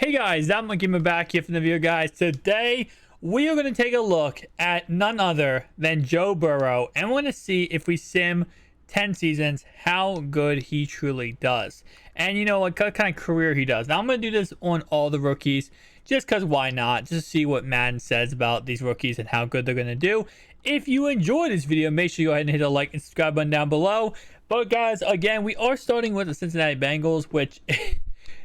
Hey guys, I'm Gamer back here from the video, guys. Today we are going to take a look at none other than Joe Burrow, and we're going to see if we sim 10 seasons how good he truly does, and what kind of career he does. Now I'm going to do this on all the rookies just because why not, just to see what Madden says about these rookies and how good they're going to do. If you enjoyed this video, make sure you go ahead and hit the like and subscribe button down below. But guys, again, we are starting with the Cincinnati Bengals, which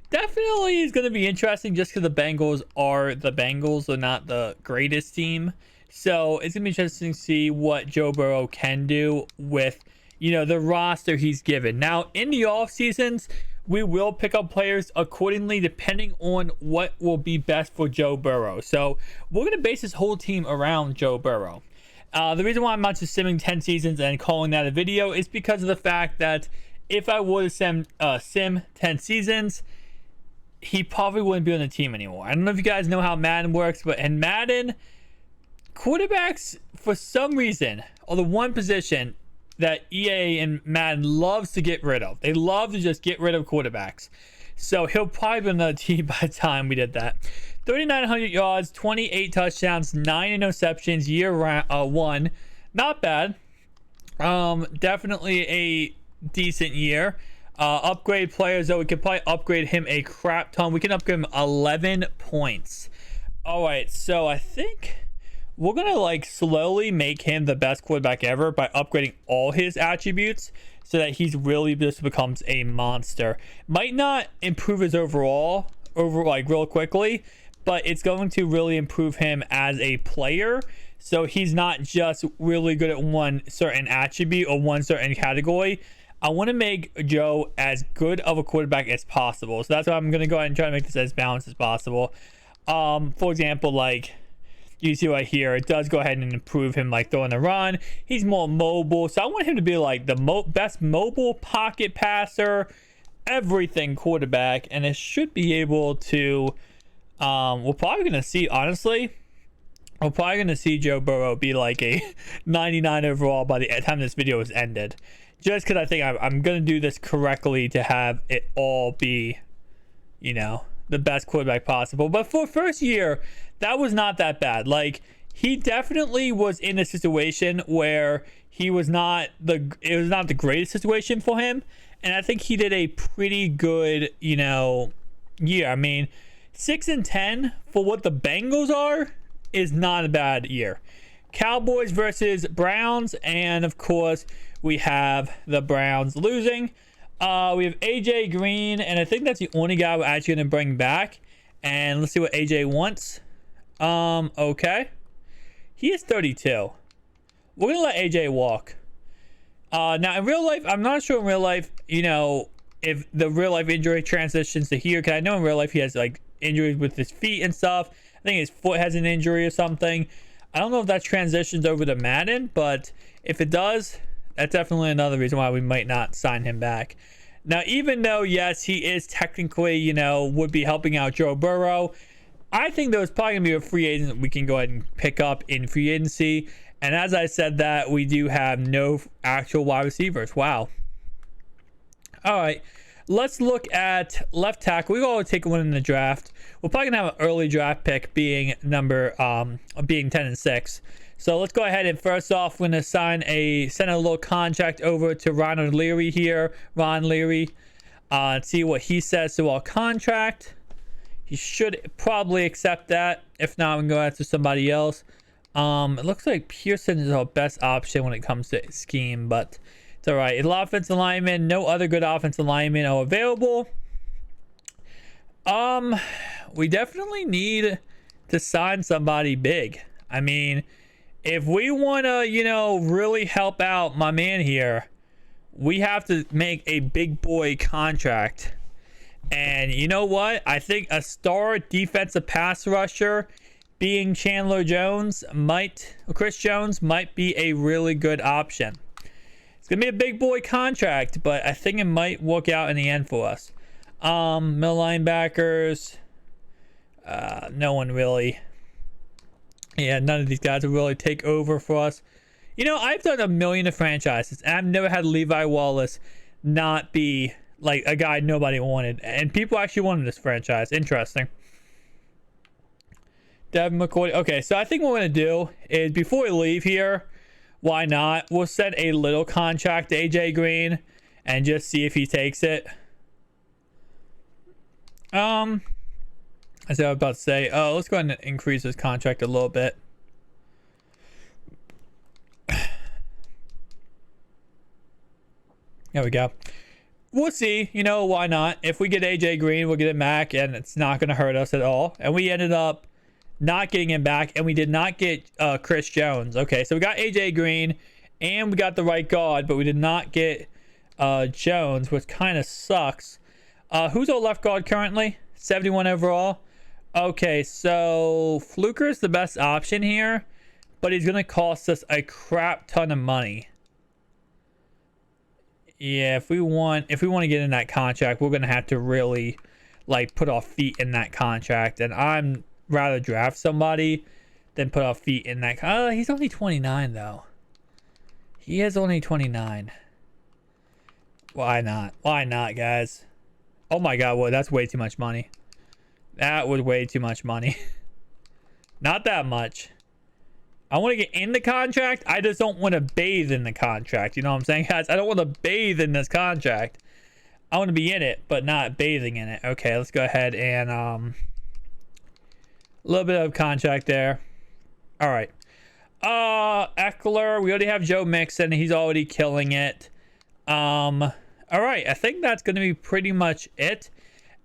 definitely is going to be interesting just because the Bengals are the Bengals. They're not the greatest team. So it's going to be interesting to see what Joe Burrow can do with, the roster he's given. Now, in the off seasons, we will pick up players accordingly depending on what will be best for Joe Burrow. So we're going to base this whole team around Joe Burrow. The reason why I'm not just simming 10 seasons and calling that a video is because of the fact that if I were to sim 10 seasons, he probably wouldn't be on the team anymore. I don't know if you guys know how Madden works, but in Madden, quarterbacks, for some reason, are the one position that EA and Madden loves to get rid of. They love to just get rid of quarterbacks. So he'll probably be on another team by the time we did that. 3,900 yards, 28 touchdowns, 9 interceptions, year one. Not bad. Definitely a decent year. Upgrade players, though, we could probably upgrade him a crap ton. We can upgrade him 11 points. All right, so I think we're gonna slowly make him the best quarterback ever by upgrading all his attributes so that he's really just becomes a monster. Might not improve his overall real quickly, but it's going to really improve him as a player. So he's not just really good at one certain attribute or one certain category. I want to make Joe as good of a quarterback as possible. So that's why I'm going to go ahead and try to make this as balanced as possible. For example, you see right here, it does go ahead and improve him throwing the run. He's more mobile. So I want him to be the best mobile pocket passer, everything quarterback. And it should be able to, we're probably going to see, honestly, we're probably going to see Joe Burrow be a 99 overall by the time this video is ended. Just because I think I'm going to do this correctly to have it all be, the best quarterback possible. But for first year, that was not that bad. He definitely was in a situation where it was not the greatest situation for him. And I think he did a pretty good, year. I mean, 6-10 for what the Bengals are is not a bad year. Cowboys versus Browns, and of course we have the Browns losing. We have AJ Green, and I think that's the only guy we're actually going to bring back. And let's see what AJ wants. Okay, he is 32. We're gonna let AJ walk. Now in real life, I'm not sure in real life, if the real life injury transitions to here, because I know in real life he has injuries with his feet and stuff. I think his foot has an injury or something. I don't know if that transitions over to Madden, but if it does, that's definitely another reason why we might not sign him back. Now, even though, yes, he is technically, would be helping out Joe Burrow, I think there's probably going to be a free agent we can go ahead and pick up in free agency. And as I said that, we do have no actual wide receivers. Wow. All right. Let's look at left tackle. We're going to take one in the draft. We're probably going to have an early draft pick being being 10 and 6. So let's go ahead and first off, we're going to send a little contract over to Ron Leary here. Ron Leary. See what he says to our contract. He should probably accept that. If not, we can go after somebody else. It looks like Pearson is our best option when it comes to scheme, but it's all right. It's offensive lineman. No other good offensive linemen are available. We definitely need to sign somebody big. I mean, if we want to, really help out my man here, we have to make a big boy contract. And you know what? I think a star defensive pass rusher being Chris Jones might be a really good option. It's going to be a big boy contract, but I think it might work out in the end for us. Middle linebackers, no one really. Yeah, none of these guys will really take over for us. I've done a million of franchises, and I've never had Levi Wallace not be like a guy nobody wanted, and people actually wanted this franchise. Interesting. Devin McCoy. Okay, so I think what we're going to do is before we leave here, why not? We'll send a little contract to AJ Green and just see if he takes it. I was about to say, oh, let's go ahead and increase his contract a little bit. There we go. We'll see. You know, why not? If we get AJ Green, we'll get him back, and it's not going to hurt us at all. And we ended up not getting him back, and we did not get Chris Jones. Okay, so we got AJ Green, and we got the right guard, but we did not get Jones, which kind of sucks. Who's our left guard currently? 71 overall. Okay, so Fluker's the best option here, but he's going to cost us a crap ton of money. Yeah, if we want to get in that contract, we're going to have to really like put our feet in that contract, and I'm rather draft somebody than put our feet in that. He's only 29 though. He is only 29. Why not? Why not, guys? Oh my god, well, that's way too much money. That was way too much money. Not that much. I want to get in the contract. I just don't want to bathe in the contract. You know what I'm saying, guys? I don't want to bathe in this contract. I want to be in it, but not bathing in it. Okay, let's go ahead and a little bit of contract there. All right. Eckler. We already have Joe Mixon. He's already killing it. All right. I think that's going to be pretty much it.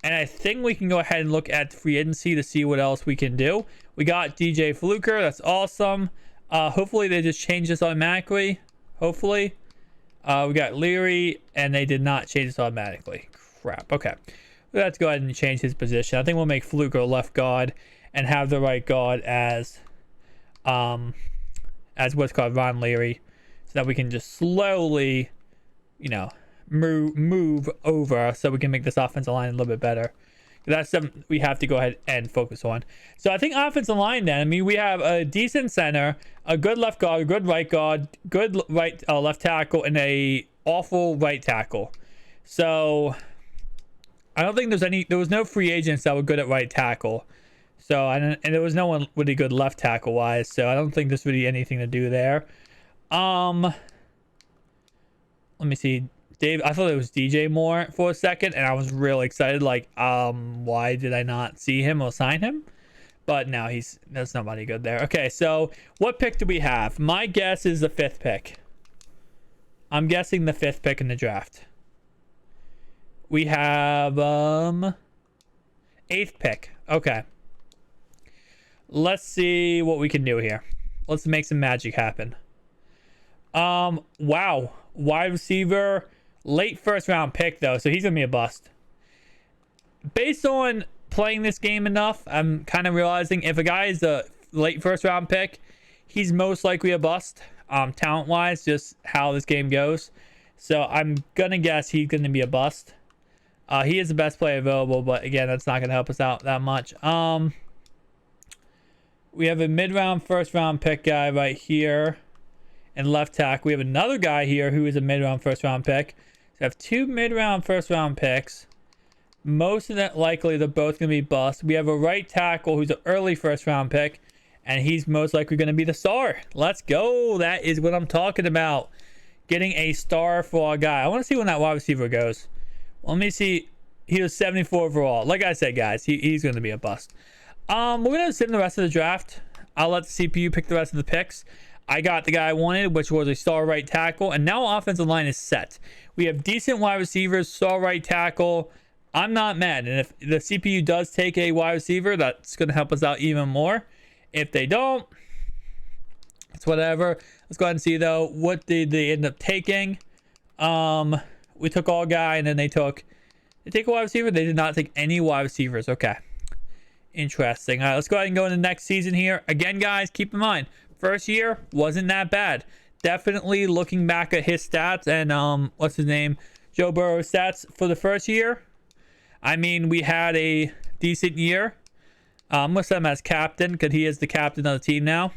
And I think we can go ahead and look at free agency to see what else we can do. We got DJ Fluker. That's awesome. Hopefully they just change this automatically. Hopefully. We got Leary, and they did not change this automatically. Crap. Okay. Let's go ahead and change his position. I think we'll make Fluker left guard and have the right guard as what's called Ron Leary, so that we can just slowly, you know, move over so we can make this offensive line a little bit better. That's something we have to go ahead and focus on. So I think offensive line then, I mean, we have a decent center, a good left guard, a good right guard, good right left tackle, and a awful right tackle. So I don't think there was no free agents that were good at right tackle. So and there was no one really good left tackle wise. So I don't think there's really anything to do there. Let me see. Dave, I thought it was DJ Moore for a second, and I was really excited. Like, why did I not see him or sign him? But no, there's nobody good there. Okay, so what pick do we have? My guess is the 5th pick. I'm guessing the 5th pick in the draft. We have 8th pick. Okay. Let's see what we can do here. Let's make some magic happen. Wow. Wide receiver. Late 1st round pick though, so he's gonna be a bust. Based on playing this game enough, I'm kind of realizing if a guy is a late 1st round pick, he's most likely a bust, talent wise, just how this game goes. So I'm gonna guess he's gonna be a bust. He is the best player available, but again, that's not gonna help us out that much. We have a mid-round 1st round pick guy right here and left tackle. We have another guy here who is a mid-round 1st round pick. So I have 2 mid-round 1st round picks. Most of that likely they're both going to be bust. We have a right tackle who's an early 1st round pick, and he's most likely going to be the star. Let's go. That is what I'm talking about. Getting a star for our guy. I want to see when that wide receiver goes. Let me see. He was 74 overall. Like I said, guys, he's going to be a bust. We're going to sit in the rest of the draft. I'll let the CPU pick the rest of the picks. I got the guy I wanted, which was a star right tackle, and now our offensive line is set. We have decent wide receivers, star right tackle. I'm not mad, and if the CPU does take a wide receiver, that's going to help us out even more. If they don't, it's whatever. Let's go ahead and see, though, what did they end up taking. We took all guy, and then they take a wide receiver. They did not take any wide receivers. Okay. Interesting. All right, let's go ahead and go into the next season here. Again, guys, keep in mind, first year wasn't that bad. Definitely looking back at his stats and what's his name, Joe Burrows' stats for the first year. I mean, we had a decent year. I'm gonna set him as captain because he is the captain of the team now.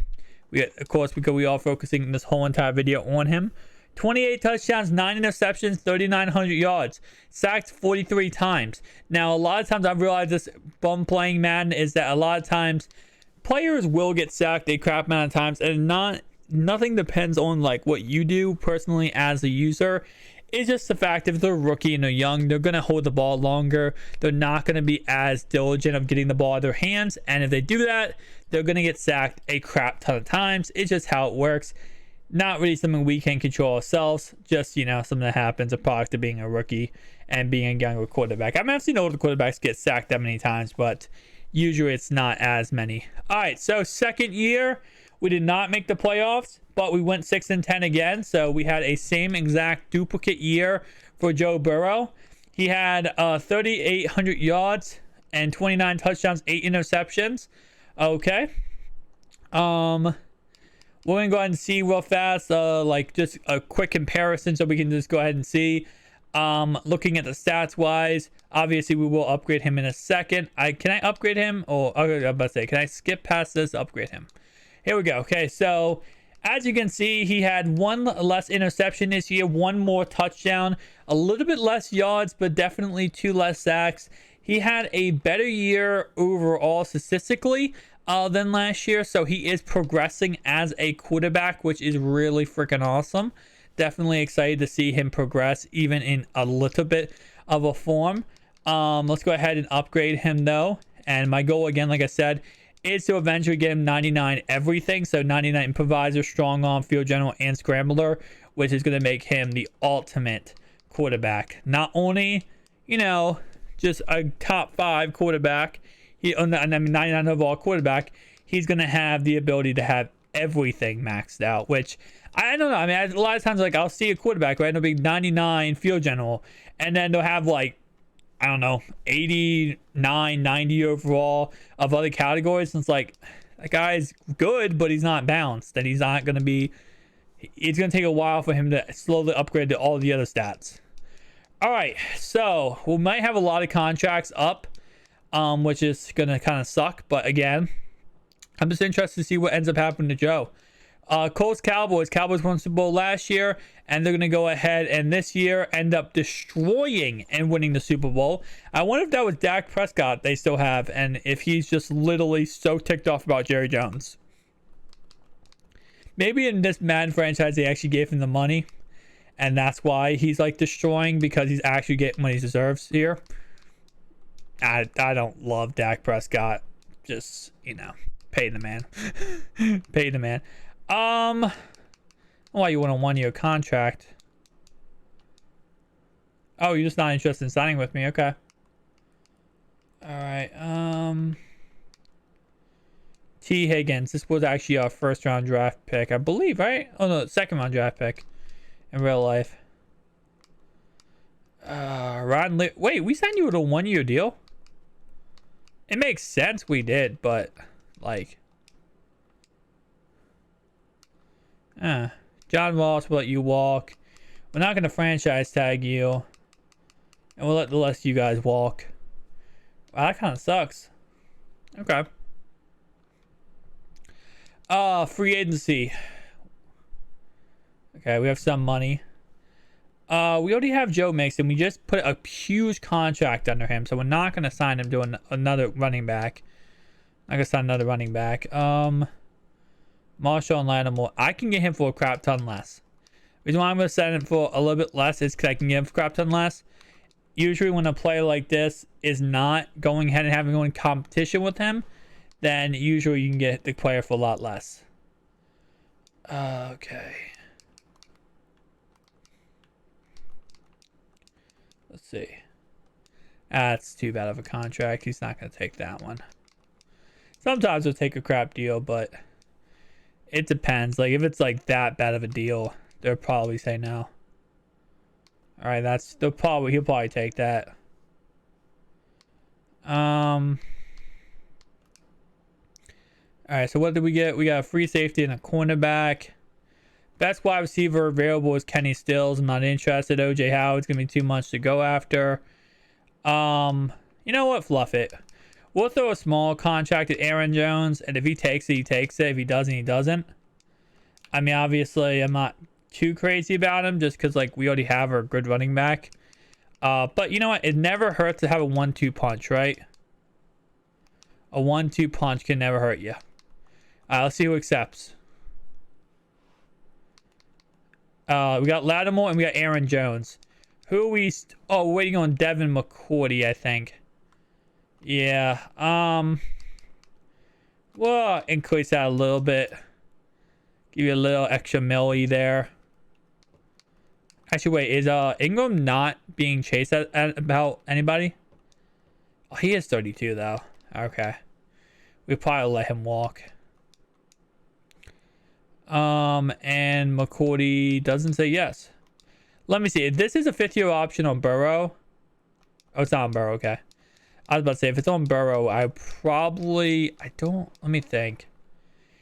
Of course, because we are focusing this whole entire video on him. 28 touchdowns, 9 interceptions, 3,900 yards, sacked 43 times. Now, a lot of times I've realized this from playing Madden is that a lot of times players will get sacked a crap amount of times, and nothing depends on like what you do personally as a user. It's just the fact if they're rookie and they're young, they're gonna hold the ball longer. They're not gonna be as diligent of getting the ball out of their hands, and if they do that, they're gonna get sacked a crap ton of times. It's just how it works. Not really something we can control ourselves. Just, you know, something that happens, a product of being a rookie and being a younger quarterback. I mean, I've seen older quarterbacks get sacked that many times, but usually it's not as many. All right, so second year, we did not make the playoffs, but we went 6-10 again. So we had a same exact duplicate year for Joe Burrow. He had 3,800 yards and 29 touchdowns, 8 interceptions. Okay. We're gonna go ahead and see real fast, like just a quick comparison, so we can just go ahead and see. Looking at the stats wise, obviously we will upgrade him in a second. Can I upgrade him? Or I'm about to say, can I skip past this? Upgrade him. Here we go. Okay, so as you can see, he had 1 less interception this year, 1 more touchdown, a little bit less yards, but definitely 2 less sacks. He had a better year overall statistically than last year, so he is progressing as a quarterback, which is really freaking awesome. Definitely excited to see him progress even in a little bit of a form. Let's go ahead and upgrade him though, and my goal again, like I said, is to eventually get him 99 everything. So 99 improviser, strong arm, field general, and scrambler, which is going to make him the ultimate quarterback. Not only, you know, just a top 5 quarterback, I mean 99 overall quarterback, he's going to have the ability to have everything maxed out, which I don't know. I mean, a lot of times, like, I'll see a quarterback, right? It'll be 99 field general, and then they'll have like, I don't know, 89, 90 overall of other categories. And it's like, that guy's good, but he's not balanced. And he's not going to be, it's going to take a while for him to slowly upgrade to all the other stats. All right, so we might have a lot of contracts up, which is going to kind of suck. But again, I'm just interested to see what ends up happening to Joe. Colts Cowboys won Super Bowl last year, and they're going to go ahead and this year end up destroying and winning the Super Bowl. I wonder if that was Dak Prescott they still have, and if he's just literally so ticked off about Jerry Jones. Maybe in this Madden franchise they actually gave him the money, and that's why he's like destroying, because he's actually getting what he deserves here. I don't love Dak Prescott. Just, you know, pay the man. Pay the man. Why you want a 1-year contract? Oh, you're just not interested in signing with me. Okay. All right. T. Higgins. This was actually our 1st-round draft pick, I believe, right? Oh no, 2nd-round draft pick in real life. Wait, we signed you with a 1-year deal? It makes sense we did, but like, John Ross will let you walk. We're not going to franchise tag you, and we'll let the rest of you guys walk. Wow, that kind of sucks. Okay. Free agency. Okay, we have some money. We already have Joe Mixon. We just put a huge contract under him, so we're not going to sign him to another running back. I'm going to sign another running back. Marshall and Lattimore. I can get him for a crap ton less. The reason why I'm going to send him for a little bit less is because I can get him for a crap ton less. Usually when a player like this is not going ahead and having going competition with him, then usually you can get the player for a lot less. Okay. Let's see. That's too bad of a contract. He's not going to take that one. Sometimes he'll take a crap deal, but it depends. Like, if it's like that bad of a deal, they'll probably say no. All right, he'll probably take that. All right, so what did we get? We got a free safety and a cornerback. Best wide receiver available is Kenny Stills. I'm not interested. OJ Howard's gonna be too much to go after. You know what? Fluff it. We'll throw a small contract at Aaron Jones, and if he takes it, he takes it. If he doesn't, he doesn't. I mean, obviously, I'm not too crazy about him just because, like, we already have our good running back. But you know what? It never hurts to have a 1-2 punch, right? A 1-2 punch can never hurt you. Let's see who accepts. We got Lattimore and we got Aaron Jones. Who are we? Oh, we're waiting on Devin McCourty, I think. Yeah. Well, increase that a little bit. Give you a little extra milli there. Actually, wait. Is Ingram not being chased at about anybody? Oh, he is 32 though. Okay. We probably let him walk. And McCourty doesn't say yes. Let me see. If this is a 5th-year option on Burrow. Oh, it's not on Burrow. Okay. I was about to say, if it's on Burrow, I don't. Let me think.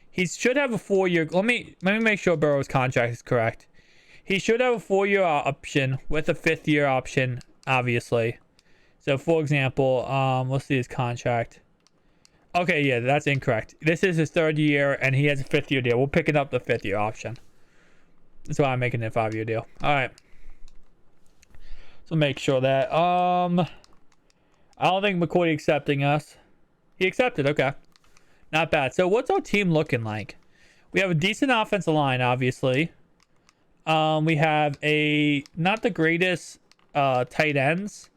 He should have a 4-year. Let me make sure Burrow's contract is correct. He should have a 4-year option with a 5th-year option, obviously. So, for example, let's see his contract. Okay, yeah, that's incorrect. This is his 3rd year, and he has a 5th-year deal. We're picking up the 5th-year option. That's why I'm making it a 5-year deal. All right. So make sure that I don't think McCoy accepting us. He accepted. Okay, not bad. So what's our team looking like? We have a decent offensive line, obviously. We have not the greatest tight ends,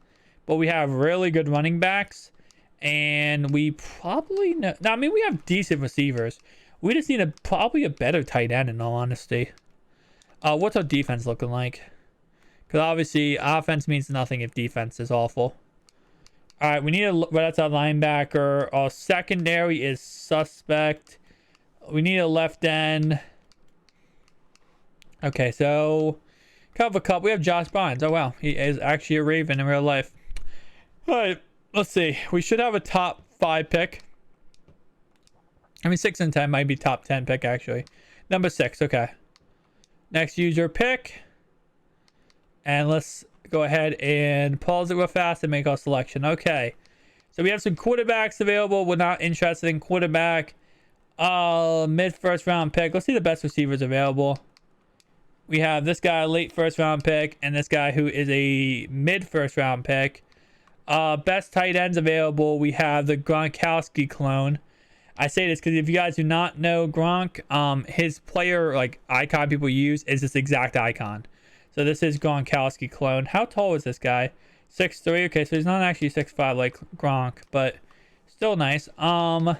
but we have really good running backs, and we probably know. I mean, we have decent receivers. We just need probably a better tight end, in all honesty. What's our defense looking like? Because obviously, offense means nothing if defense is awful. All right, we need right outside linebacker. Our secondary is suspect. We need a left end. Okay, so cover cup. We have Josh Bynes. Oh wow, he is actually a Raven in real life. All right, let's see. We should have a top 5 pick. I mean, 6 and 10 might be top 10 pick actually. Number 6. Okay. Next user pick. And let's go ahead and pause it real fast and make our selection. Okay. So we have some quarterbacks available. We're not interested in quarterback. Mid 1st round pick. Let's see the best receivers available. We have this guy, late 1st round pick, and this guy who is a mid 1st round pick. Best tight ends available. We have the Gronkowski clone. I say this because if you guys do not know Gronk, his player icon people use is this exact icon. So this is Gronkowski clone. How tall is this guy? 6'3". Okay, so he's not actually 6'5" like Gronk, but still nice. But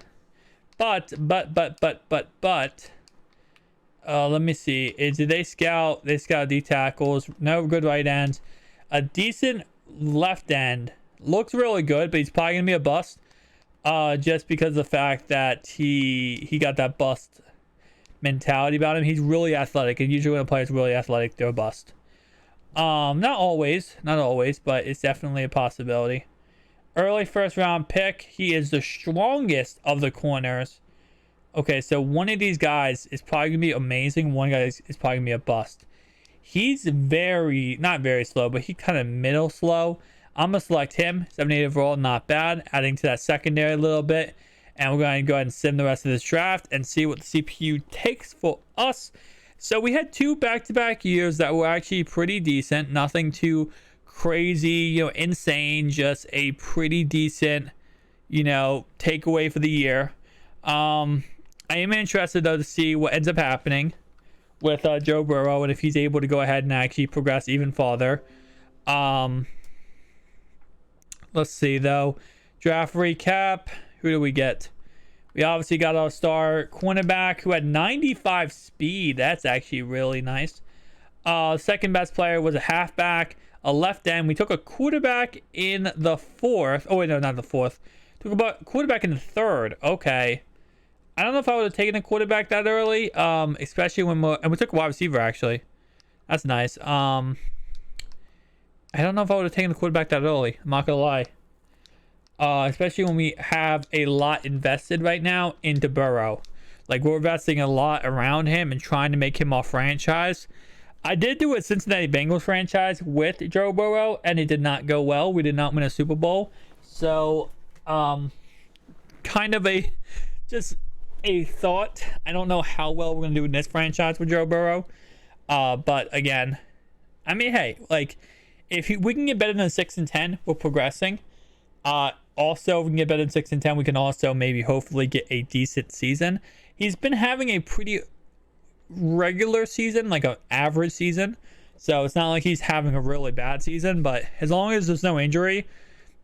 let me see. Did they scout? They scout D tackles. No good right ends. A decent left end. Looks really good, but he's probably gonna be a bust. Just because of the fact that he got that bust mentality about him. He's really athletic, and usually when a player's really athletic, they're a bust. Not always, but it's definitely a possibility. Early 1st round pick. He is the strongest of the corners. Okay, so one of these guys is probably gonna be amazing. One guy is probably gonna be a bust. He's not very slow, but he kind of middle slow. I'm gonna select him. 78 overall, not bad. Adding to that secondary a little bit, and we're going to go ahead and sim the rest of this draft and see what the CPU takes for us. So we had 2 back-to-back years that were actually pretty decent. Nothing too crazy, insane. Just a pretty decent, takeaway for the year. I am interested though to see what ends up happening with Joe Burrow and if he's able to go ahead and actually progress even farther. Let's see though. Draft recap. Who do we get? We obviously got our star cornerback who had 95 speed. That's actually really nice. Second best player was a halfback, a left end. We took a quarterback in the 4th. Oh wait, no, not the 4th. Took a quarterback in the 3rd. Okay. I don't know if I would have taken a quarterback that early. Especially when we took a wide receiver actually. That's nice. I don't know if I would have taken the quarterback that early. I'm not gonna lie. Especially when we have a lot invested right now into Burrow. We're investing a lot around him and trying to make him our franchise. I did do a Cincinnati Bengals franchise with Joe Burrow, and it did not go well. We did not win a Super Bowl. So, kind of just a thought. I don't know how well we're going to do in this franchise with Joe Burrow. But again, I mean, hey, if we can get better than 6 and 10, we're progressing. also, if we can get better than 6-10, we can also maybe hopefully get a decent season. He's been having a pretty regular season, like an average season. So it's not like he's having a really bad season, but as long as there's no injury,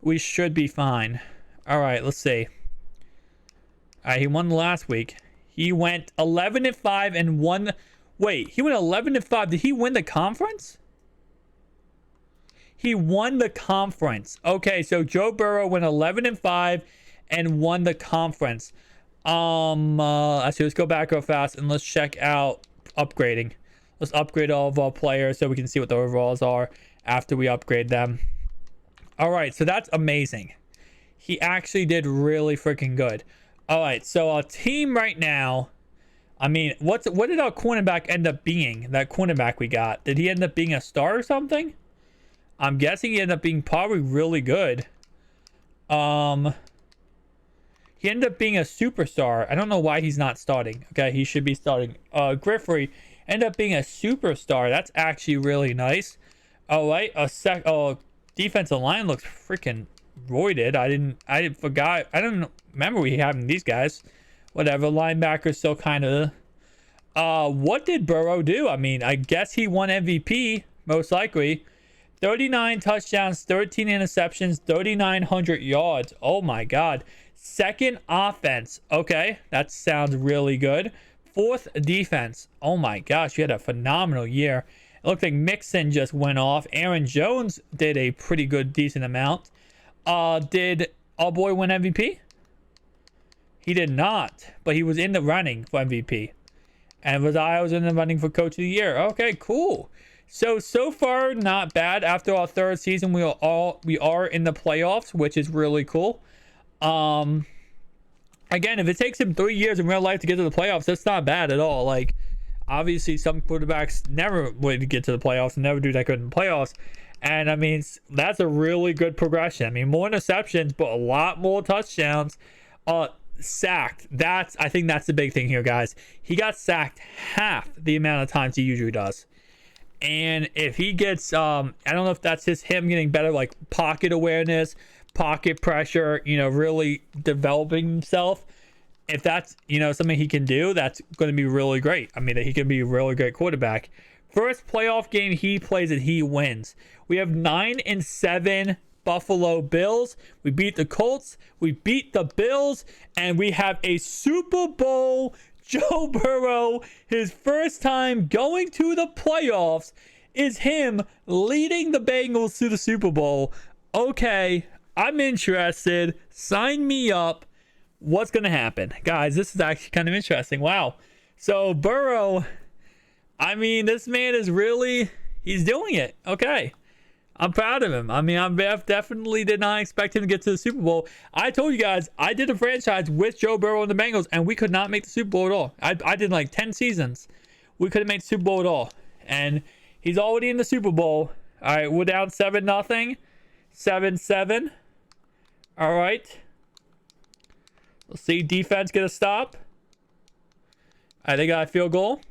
we should be fine. All right, let's see. All right, he won last week. He went 11-5 and won. Wait, he went 11-5. Did he win the conference? He won the conference. Okay, so Joe Burrow went 11-5 and won the conference. Let's go back real fast and let's check out upgrading. Let's upgrade all of our players so we can see what the overalls are after we upgrade them. All right, so that's amazing. He actually did really freaking good. All right, so our team right now, I mean, what did our cornerback end up being? That cornerback we got, did he end up being a star or something? I'm guessing he ended up being probably really good. He ended up being a superstar. I don't know why he's not starting. Okay, he should be starting. Griffrey ended up being a superstar. That's actually really nice. All right, defensive line looks freaking roided. I forgot. I don't remember we having these guys. Whatever, linebacker still kind of. What did Burrow do? I mean, I guess he won MVP most likely. 39 touchdowns, 13 interceptions, 3,900 yards. Oh my God. Second offense. Okay, that sounds really good. Fourth defense. Oh my gosh, you had a phenomenal year. It looked like Mixon just went off. Aaron Jones did a pretty good, decent amount. Did our boy win MVP? He did not, but he was in the running for MVP. And was in the running for Coach of the Year. Okay, cool. So far, not bad. After our third season, we are in the playoffs, which is really cool. Again, if it takes him 3 years in real life to get to the playoffs, that's not bad at all. Like, obviously, some quarterbacks never would get to the playoffs and never do that good in the playoffs. And, I mean, that's a really good progression. I mean, more interceptions, but a lot more touchdowns. Sacked. I think that's the big thing here, guys. He got sacked half the amount of times he usually does. And if he gets, I don't know if that's him getting better, like pocket awareness, pocket pressure, really developing himself. If that's, something he can do, that's going to be really great. I mean, he can be a really great quarterback. First playoff game he plays and he wins. We have 9-7 Buffalo Bills. We beat the Colts. We beat the Bills. And we have a Super Bowl. Joe Burrow, his first time going to the playoffs, is him leading the Bengals to the Super Bowl. Okay, I'm interested. Sign me up. What's going to happen? Guys, this is actually kind of interesting. Wow. So Burrow, I mean, this man is really, he's doing it. Okay. I'm proud of him. I mean, I definitely did not expect him to get to the Super Bowl. I told you guys, I did a franchise with Joe Burrow and the Bengals, and we could not make the Super Bowl at all. I did like 10 seasons. We couldn't make the Super Bowl at all. And he's already in the Super Bowl. All right, we're down 7-0. 7-7. All right. Let's see. Defense get a stop. All right, they got a field goal.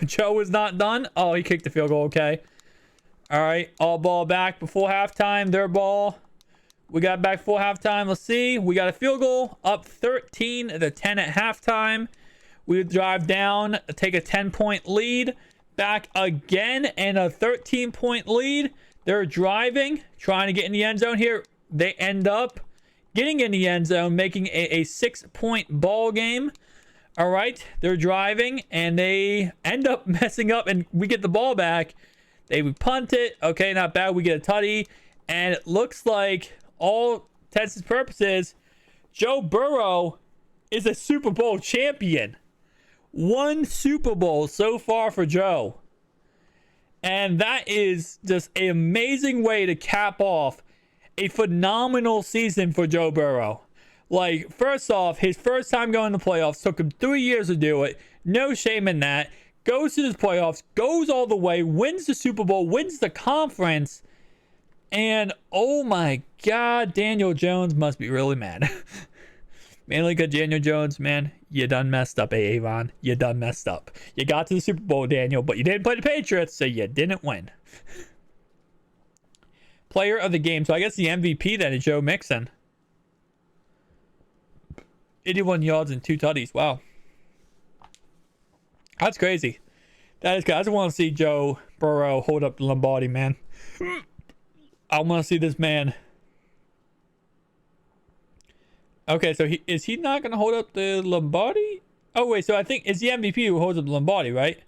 Joe was not done. Oh, he kicked the field goal. Okay. All right, all ball back before halftime. Their ball. We got back before halftime. Let's see. We got a field goal, up 13-10 at halftime. We drive down, take a 10-point lead. Back again, and a 13-point lead. They're driving, trying to get in the end zone here. They end up getting in the end zone, making a 6-point ball game. All right, they're driving, and they end up messing up, and we get the ball back. They punt it. Okay, not bad. We get a tutty. And it looks like, all intents and purposes, Joe Burrow is a Super Bowl champion. 1 Super Bowl so far for Joe. And that is just an amazing way to cap off a phenomenal season for Joe Burrow. Like, first off, his first time going to the playoffs took him 3 years to do it. No shame in that. Goes to the playoffs, goes all the way, wins the Super Bowl, wins the conference, and oh my God, Daniel Jones must be really mad. Mainly because Daniel Jones, man, you done messed up, Avon. You done messed up. You got to the Super Bowl, Daniel, but you didn't play the Patriots, so you didn't win. Player of the game. So I guess the MVP then is Joe Mixon. 81 yards and 2 tutties. Wow. That's crazy. That is good. I just want to see Joe Burrow hold up the Lombardi, man. I want to see this man. Okay, so is he not going to hold up the Lombardi? Oh, wait. So I think it's the MVP who holds up the Lombardi, right?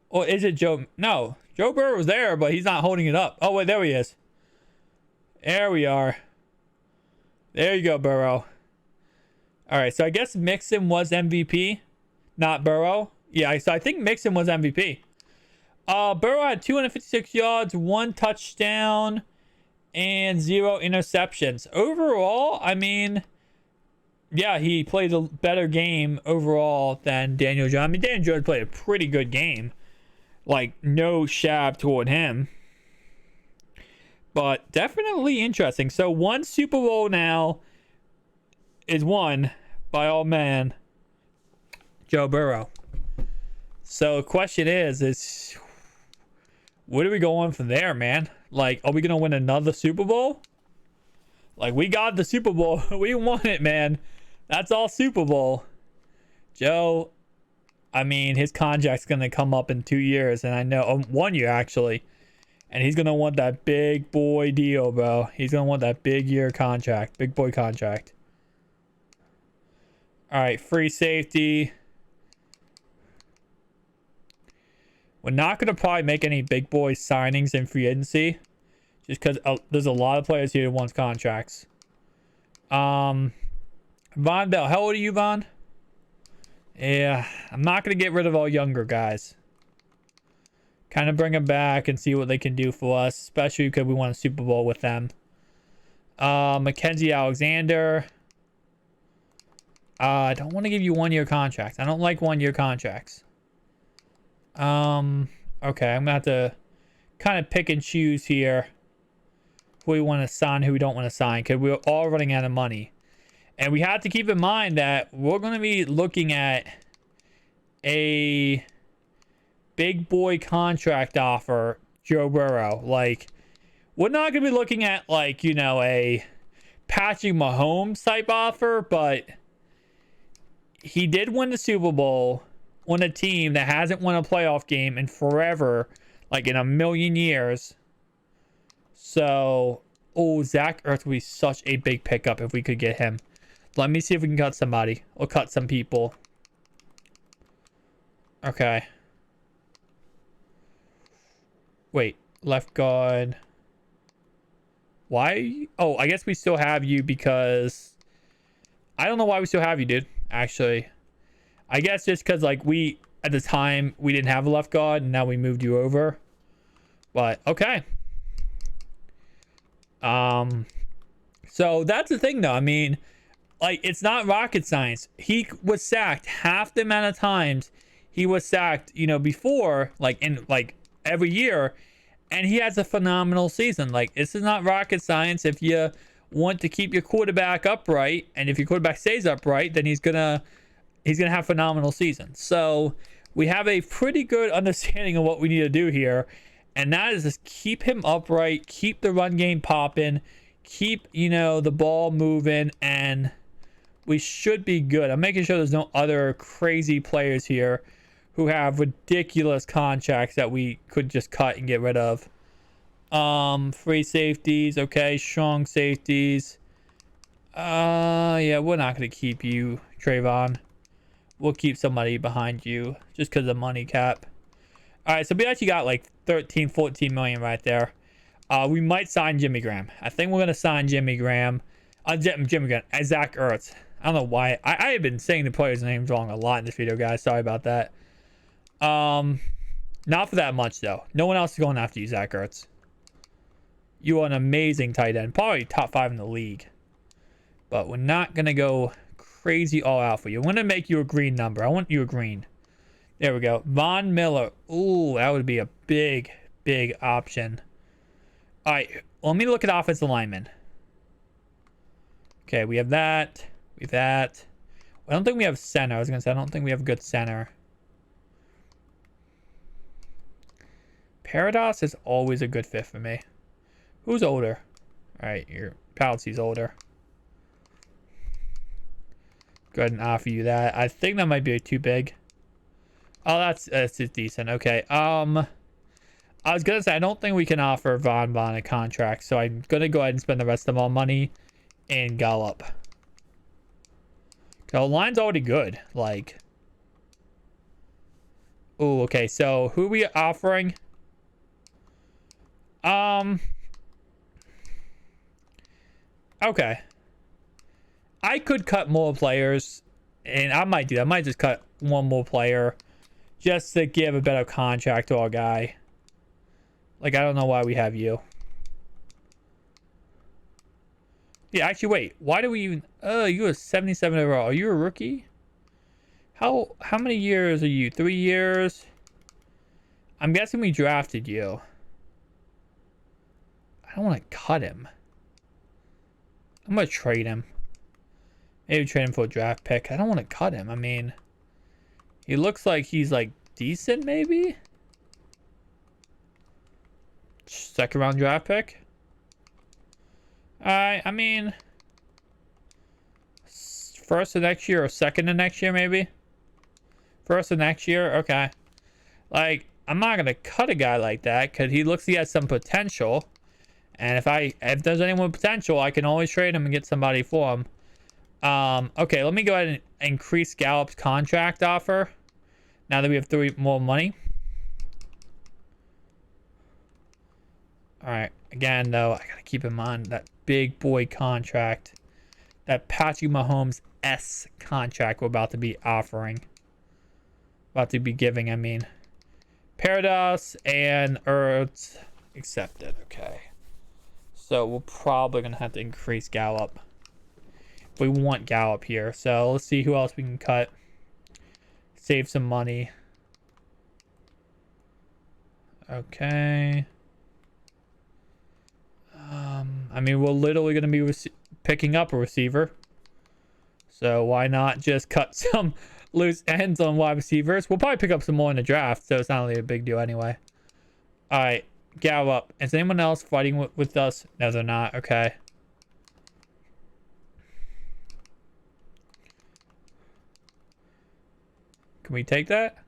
Or is it Joe? No. Joe Burrow was there, but he's not holding it up. Oh, wait. There he is. There we are. There you go, Burrow. All right. So I guess Mixon was MVP, not Burrow. Yeah, so I think Mixon was MVP. Burrow had 256 yards, 1 touchdown, and 0 interceptions. Overall, I mean, yeah, he played a better game overall than Daniel Jones. I mean, Daniel Jones played a pretty good game. Like, no shab toward him. But definitely interesting. So, 1 Super Bowl now is won by our man, Joe Burrow. So, the question is what are we going from there, man? Like, are we going to win another Super Bowl? Like, we got the Super Bowl. We won it, man. That's all Super Bowl. Joe, I mean, his contract's going to come up in 2 years. And I know, 1 year, actually. And he's going to want that big boy deal, bro. He's going to want that big year contract. Big boy contract. All right, free safety. We're not going to probably make any big boy signings in free agency. Just because there's a lot of players here who want contracts. Von Bell. How old are you, Von? Yeah, I'm not going to get rid of all younger guys. Kind of bring them back and see what they can do for us. Especially because we won a Super Bowl with them. Mackenzie Alexander. I don't want to give you 1 year contracts. I don't like 1 year contracts. Okay, I'm gonna have to kind of pick and choose here who we want to sign, who we don't want to sign, because we're all running out of money. And we have to keep in mind that we're going to be looking at a big boy contract offer, Joe Burrow. Like, we're not going to be looking at, like, you know, a Patrick Mahomes type offer, but he did win the Super Bowl on a team that hasn't won a playoff game in forever, like in a million years. So, Zach Ertz would be such a big pickup if we could get him. Let me see if we can cut somebody or cut some people. Okay. Wait, left guard. Why? Oh, I guess we still have you because I don't know why we still have you, dude. Actually, I guess just because, like, we at the time we didn't have a left guard and now we moved you over. But okay. So that's the thing, though. I mean, like, it's not rocket science. He was sacked half the amount of times he was sacked, you know, before, like, in like every year, and he has a phenomenal season. Like, this is not rocket science. If you want to keep your quarterback upright, and if your quarterback stays upright, then he's gonna have phenomenal season. So we have a pretty good understanding of what we need to do here, and that is just keep him upright, keep the run game popping, keep, you know, the ball moving, and we should be good. I'm making sure there's no other crazy players here who have ridiculous contracts that we could just cut and get rid of. Free safeties, okay, strong safeties. Yeah, we're not gonna keep you, Trayvon. We'll keep somebody behind you just because of money cap. All right, so we actually got like 13, 14 million right there. We might sign Jimmy Graham. I think we're gonna sign Jimmy Graham. Jimmy Graham, Zach Ertz. I don't know why. I have been saying the players' names wrong a lot in this video, guys. Sorry about that. Not for that much though. No one else is going after you, Zach Ertz. You are an amazing tight end, probably top 5 in the league. But we're not gonna go crazy all out for you. I'm gonna make you a green number. I want you a green. There we go. Von Miller. Ooh, that would be a big, big option. All right, let me look at offensive linemen. Okay, we have that. We have that. I don't think we have center. I was gonna say I don't think we have a good center. Paradox is always a good fit for me. Who's older? All right, your Palsy's older. Go ahead and offer you that. I think that might be too big. Oh, that's decent. Okay. I was gonna say I don't think we can offer Von a contract, so I'm gonna go ahead and spend the rest of our money in Gallup. The line's already good. Like, oh, okay. So who are we offering? Okay. I could cut more players, and I might do that. I might just cut one more player just to give a better contract to our guy. Like, I don't know why we have you. Yeah, actually, wait. Why do we even... Oh, you were 77 overall. Are you a rookie? How many years are you? 3 years? I'm guessing we drafted you. I don't want to cut him. I'm going to trade him. Maybe trade him for a draft pick. I don't want to cut him. I mean, he looks like he's, like, decent, maybe? Second round draft pick? I mean, first of next year or second of next year, maybe? First of next year? Okay. Like, I'm not going to cut a guy like that because he has some potential. And if there's anyone with potential, I can always trade him and get somebody for him. Okay, let me go ahead and increase Gallup's contract offer. Now that we have 3 more money. Alright, again, though, I gotta keep in mind that big boy contract. That Patrick Mahomes-esque contract we're about to be offering. About to be giving, I mean. Paradise and Earth accepted, okay. So we're probably gonna have to increase Gallup. We want Gallup here. So let's see who else we can cut. Save some money. Okay. I mean, we're literally going to be picking up a receiver. So why not just cut some loose ends on wide receivers? We'll probably pick up some more in the draft, so it's not really a big deal anyway. All right, Gallup. Is anyone else fighting with us? No, they're not. Okay. Can we take that?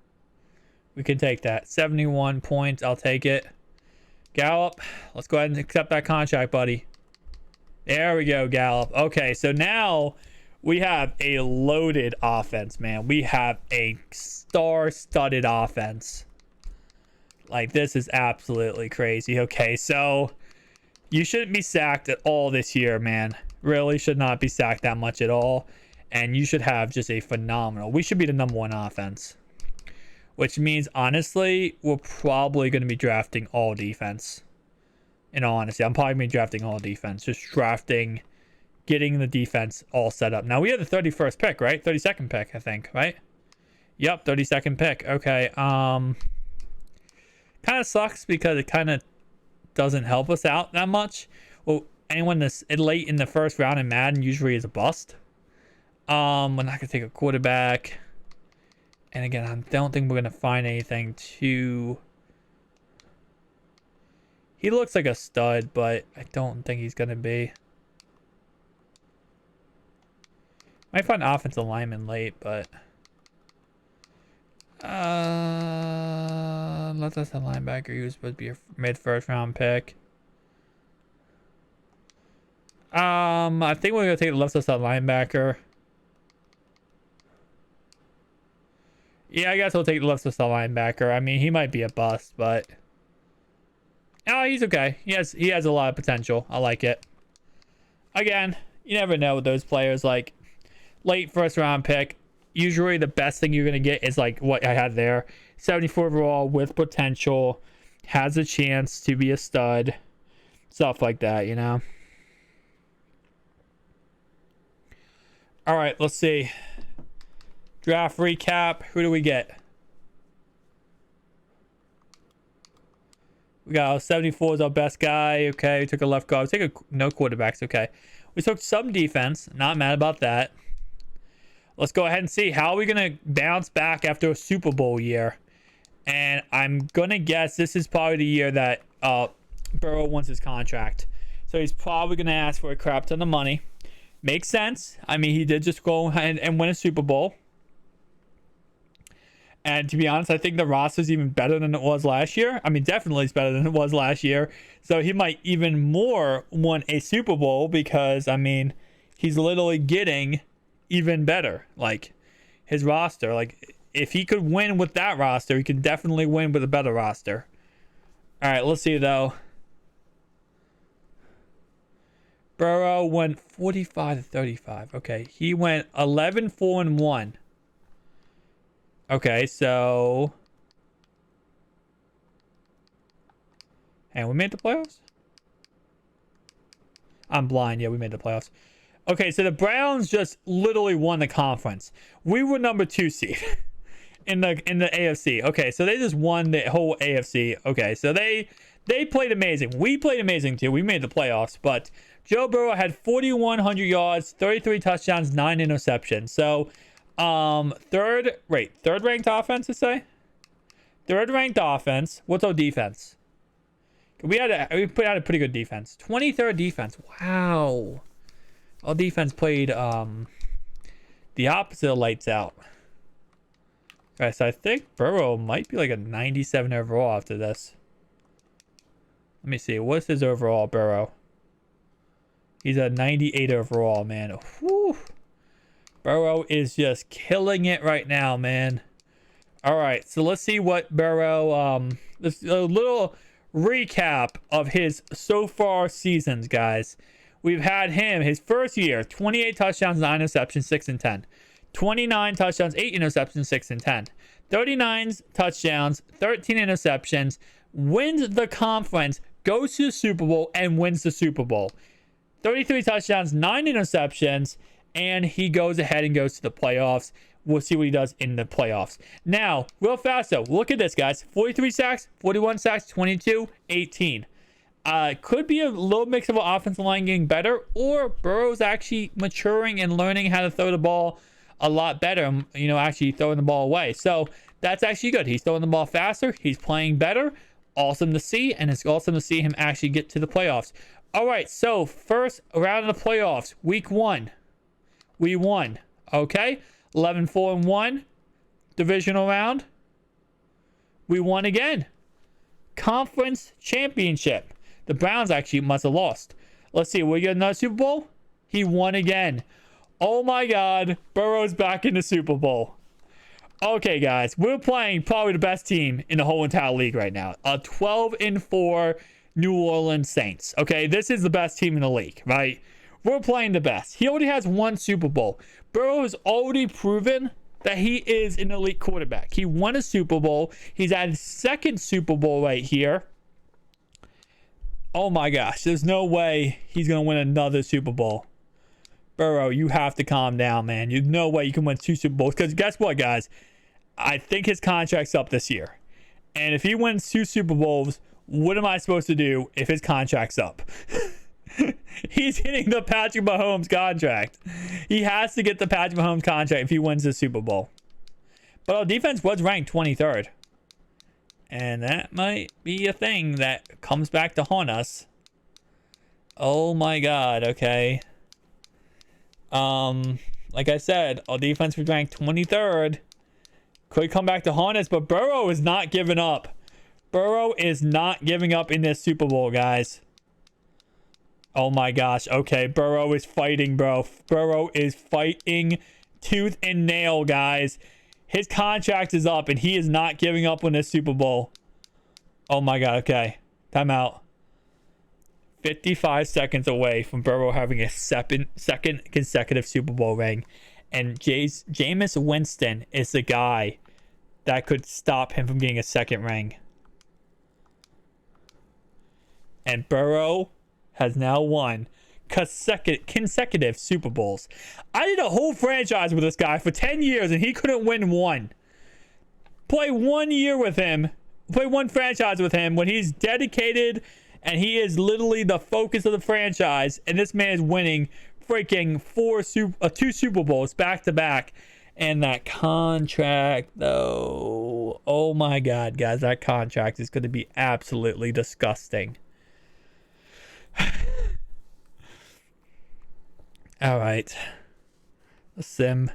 We can take that. 71 points. I'll take it. Gallup, let's go ahead and accept that contract, buddy. There we go, Gallup. Okay, so now we have a loaded offense, man. We have a star-studded offense. Like, this is absolutely crazy. Okay, so you shouldn't be sacked at all this year, man. Really should not be sacked that much at all. And you should have just a phenomenal... We should be the #1 offense. Which means, honestly, we're probably going to be drafting all defense. In all honesty, I'm probably going to be drafting all defense. Just drafting, getting the defense all set up. Now, we have the 31st pick, right? 32nd pick, I think, right? Yep, 32nd pick. Okay. Kind of sucks because it kind of doesn't help us out that much. Well, anyone that's late in the first round in Madden usually is a bust. We're not going to take a quarterback. And again, I don't think we're going to find anything too... He looks like a stud, but I don't think he's going to be. Might find offensive lineman late, but... Let's us a linebacker. He was supposed to be a mid-first round pick. I think we're going to take the left side linebacker. Yeah, I guess we'll take the left side linebacker. I mean, he might be a bust, but oh, he's okay. He has a lot of potential. I like it. Again, you never know with those players. Like late first round pick, usually the best thing you're gonna get is like what I had there. 74 overall with potential, has a chance to be a stud, stuff like that, you know. All right, let's see. Draft recap. Who do we get? We got 74 is our best guy. Okay, we took a left guard. We took no quarterbacks. Okay, we took some defense. Not mad about that. Let's go ahead and see how are we gonna bounce back after a Super Bowl year. And I'm gonna guess this is probably the year that Burrow wants his contract. So he's probably gonna ask for a crap ton of money. Makes sense. I mean, he did just go and win a Super Bowl. And to be honest, I think the roster is even better than it was last year. I mean, definitely it's better than it was last year. So he might even more win a Super Bowl because, I mean, he's literally getting even better. Like, his roster. Like, if he could win with that roster, he could definitely win with a better roster. All right, let's see, though. Burrow went 45-35. Okay, he went 11-4-1. Okay, so... And we made the playoffs? I'm blind. Yeah, we made the playoffs. Okay, so the Browns just literally won the conference. We were number 2 seed in the AFC. Okay, so they just won the whole AFC. Okay, so they played amazing. We played amazing too. We made the playoffs, but Joe Burrow had 4,100 yards, 33 touchdowns, 9 interceptions. So, third ranked offense to say? Third ranked offense. What's our defense? We put out a pretty good defense. 23rd defense. Wow. Our defense played the opposite of lights out. Okay, so I think Burrow might be like a 97 overall after this. Let me see. What's his overall, Burrow? He's a 98 overall, man. Whew. Burrow is just killing it right now, man. All right, so let's see what Burrow... This a little recap of his so far seasons, guys. We've had him, his first year, 28 touchdowns, 9 interceptions, 6-10. 29 touchdowns, 8 interceptions, 6-10. 39 touchdowns, 13 interceptions, wins the conference, goes to the Super Bowl, and wins the Super Bowl. 33 touchdowns, 9 interceptions, and he goes ahead and goes to the playoffs. We'll see what he does in the playoffs. Now, real fast though, look at this, guys. 43 sacks, 41 sacks, 22, 18. Could be a little mix of an offensive line getting better, or Burrow's actually maturing and learning how to throw the ball a lot better, you know, actually throwing the ball away. So that's actually good. He's throwing the ball faster. He's playing better. Awesome to see, and it's awesome to see him actually get to the playoffs. All right, so first round of the playoffs, week 1. We won, okay? 11-4-1, divisional round. We won again. Conference championship. The Browns actually must have lost. Let's see, we get another Super Bowl? He won again. Oh my God, Burrow's back in the Super Bowl. Okay, guys, we're playing probably the best team in the whole entire league right now. A 12-4 New Orleans Saints. Okay, this is the best team in the league, right? We're playing the best. He already has 1 Super Bowl. Burrow has already proven that he is an elite quarterback. He won a Super Bowl. He's at his 2nd Super Bowl right here. Oh my gosh, there's no way he's going to win another Super Bowl. Burrow, you have to calm down, man. There's no way you can win 2 Super Bowls. Because guess what, guys? I think his contract's up this year. And if he wins 2 Super Bowls, what am I supposed to do if his contract's up? He's hitting the Patrick Mahomes contract. He has to get the Patrick Mahomes contract if he wins the Super Bowl. But our defense was ranked 23rd. And that might be a thing that comes back to haunt us. Oh my God, okay. Like I said, our defense was ranked 23rd. Could come back to haunt us, but Burrow is not giving up. Burrow is not giving up in this Super Bowl, guys. Oh my gosh. Okay, Burrow is fighting, bro. Burrow is fighting tooth and nail, guys. His contract is up, and he is not giving up on this Super Bowl. Oh my God. Okay, timeout. 55 seconds away from Burrow having a second consecutive Super Bowl ring. And Jameis Winston is the guy that could stop him from getting a 2nd ring. And Burrow has now won consecutive Super Bowls. I did a whole franchise with this guy for 10 years, and he couldn't win 1. Play 1 year with him. Play 1 franchise with him when he's dedicated and he is literally the focus of the franchise. And this man is winning freaking 2 Super Bowls back to back. And that contract, though. Oh my God, guys. That contract is going to be absolutely disgusting. All right. Sim.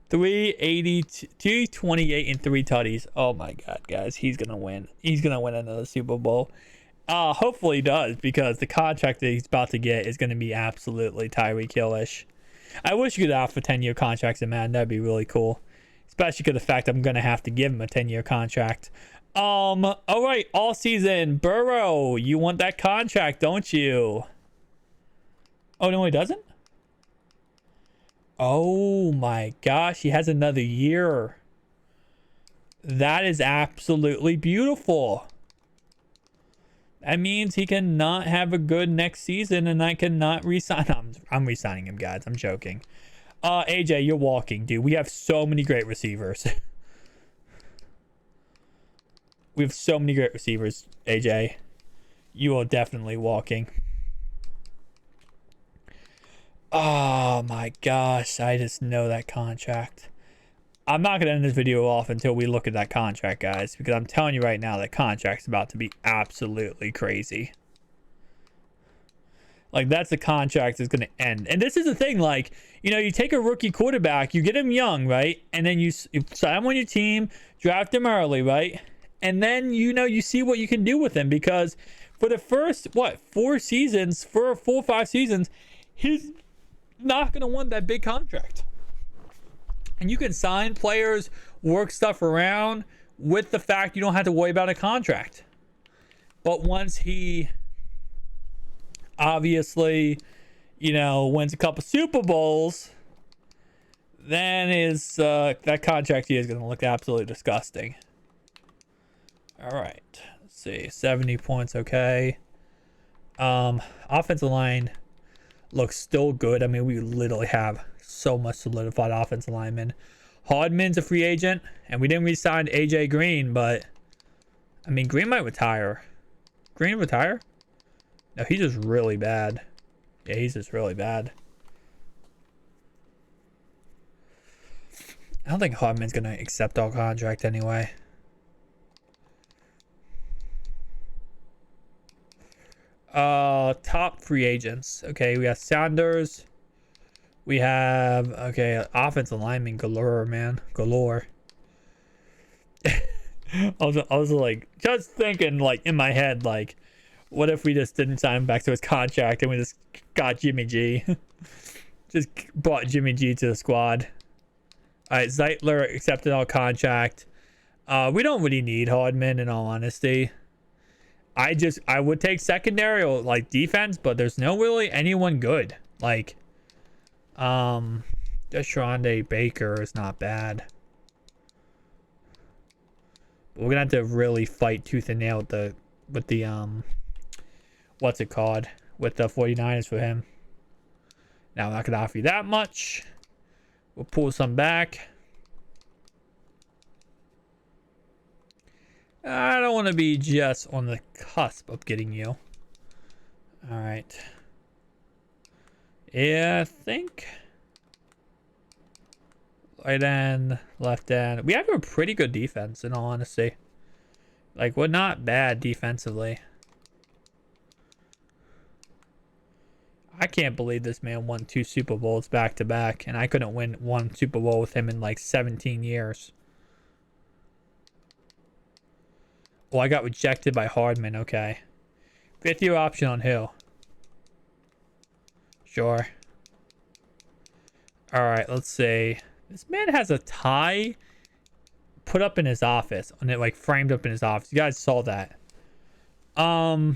380, 228, and 3 tutties. Oh my god, guys. He's going to win. He's going to win another Super Bowl. Hopefully he does, because the contract that he's about to get is going to be absolutely Tyreek Hill-ish. I wish you could offer 10-year contracts in Madden. That'd be really cool. Especially because the fact I'm going to have to give him a 10-year contract. All right. All season. Burrow, you want that contract, don't you? Oh, no, he doesn't? Oh my gosh, he has another year. That is absolutely beautiful. That means he cannot have a good next season, and I cannot resign. I'm resigning him, guys. I'm joking. AJ, you're walking, dude. We have so many great receivers. We have so many great receivers, AJ. You are definitely walking. Oh my gosh, I just know that contract. I'm not going to end this video off until we look at that contract, guys, because I'm telling you right now, that contract's about to be absolutely crazy. Like, that's the contract that's going to end. And this is the thing, like, you know, you take a rookie quarterback, you get him young, right? And then you sign him on your team, draft him early, right? And then, you know, you see what you can do with him, because for the first, 4 seasons, for 4 or 5 seasons, he's not going to want that big contract. And you can sign players, work stuff around with the fact you don't have to worry about a contract. But once he obviously, you know, wins a couple Super Bowls, then his that contract here is going to look absolutely disgusting. All right, let's see, 70 points, okay. Offensive line looks still good. I mean, we literally have so much solidified offensive linemen. Hardman's a free agent, and we didn't re-sign AJ Green, but I mean, Green might retire. Green retire? No, he's just really bad. Yeah, he's just really bad. I don't think Hardman's gonna accept our contract anyway. Top free agents. Okay, we have Sanders. We have, okay, offensive lineman galore, man. Galore. I was like, just thinking, like, in my head, like, what if we just didn't sign him back to his contract and we just got Jimmy G? Just brought Jimmy G to the squad. All right, Zeitler accepted our contract. We don't really need Hardman, in all honesty. I would take secondary or like defense, but there's no really anyone good. Like, Deshaunte Baker is not bad. But we're gonna have to really fight tooth and nail with the what's it called, with the 49ers for him. Now I'm not gonna offer you that much. We'll pull some back. I don't want to be just on the cusp of getting you. All right. Yeah, I think right end, left end. We have a pretty good defense, in all honesty. Like, we're not bad defensively. I can't believe this man won 2 Super Bowls back to back, and I couldn't win 1 Super Bowl with him in like 17 years. Oh, I got rejected by Hardman. Okay. 5th-year option on who? Sure. All right, let's see. This man has a tie put up in his office, and it like framed up in his office. You guys saw that. Fine.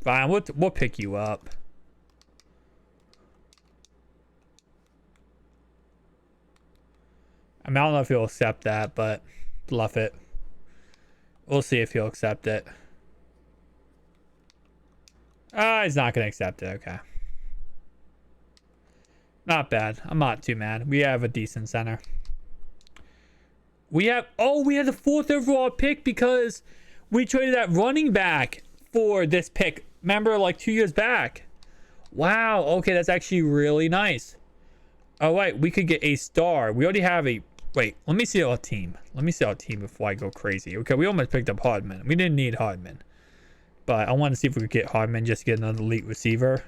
We'll pick you up. I mean, I don't know if he'll accept that, but bluff it. We'll see if he'll accept it. He's not going to accept it. Okay. Not bad. I'm not too mad. We have a decent center. We have the 4th overall pick because we traded that running back for this pick. Remember, like 2 years back. Wow. Okay, that's actually really nice. All right, we could get a star. We already have a... Wait, let me see our team. Let me see our team before I go crazy. Okay, we almost picked up Hardman. We didn't need Hardman. But I want to see if we could get Hardman just to get another elite receiver.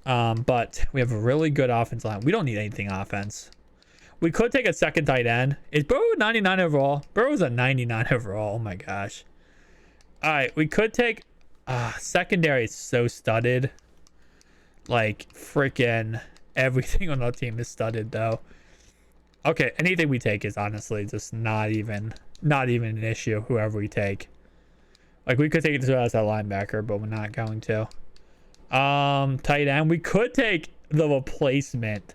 But we have a really good offense line. We don't need anything offense. We could take a second tight end. Is Burrow 99 overall? Burrow's a 99 overall. Oh my gosh. All right, we could take secondary is so studded. Like freaking everything on our team is studded though. Okay, anything we take is honestly just not even an issue. Whoever we take, like we could take it as a linebacker, but we're not going to. Tight end, we could take the replacement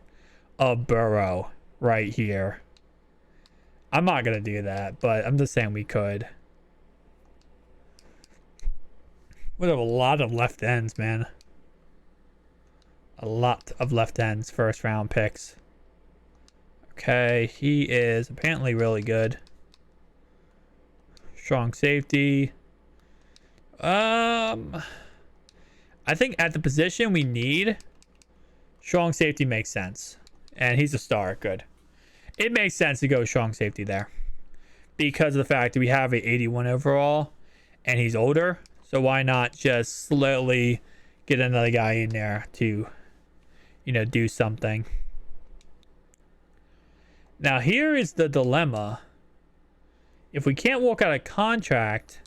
of Burrow right here. I'm not gonna do that, but I'm just saying we could. We have a lot of left ends, man. A lot of left ends, first round picks. Okay, he is apparently really good. Strong safety. I think at the position we need, strong safety makes sense. And he's a star. Good. It makes sense to go strong safety there because of the fact that we have a 81 overall and he's older. So why not just slowly get another guy in there to, you know, do something. Now here is the dilemma. If we can't walk out a contract